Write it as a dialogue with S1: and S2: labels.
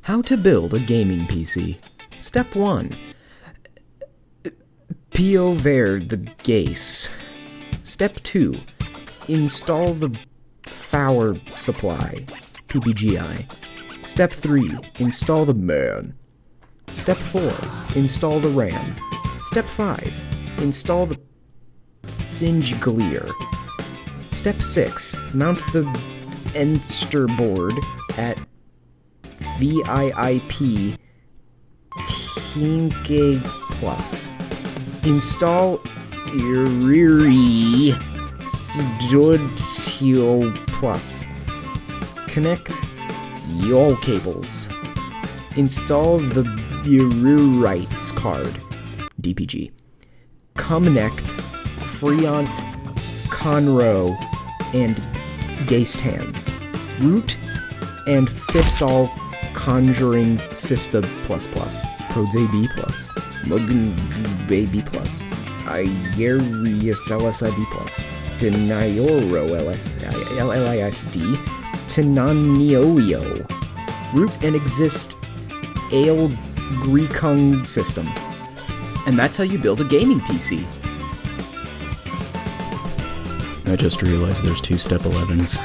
S1: How to build a gaming PC. Step 1. Piover the case. Step 2. Install the power supply. PPGI. Step 3. Install the man. Step 4. Install the RAM. Step 5. Install the Singeglier. Step 6. Mount the Enster board at VIP Tinke Plus. Install Iriri Studio Plus. Connect your cables. Install the Rights card. DPG. Connect Freont, Conroe, and Geist hands. Root and Fistall Conjuring Sista++. Prodes AB+. Mugen Baby+. Ieriacellus IB+. Tenayoro LISD. Tenanioio. Root and exist Ale Grekung system. And that's how you build a gaming PC. I just realized there's 2 step 11s.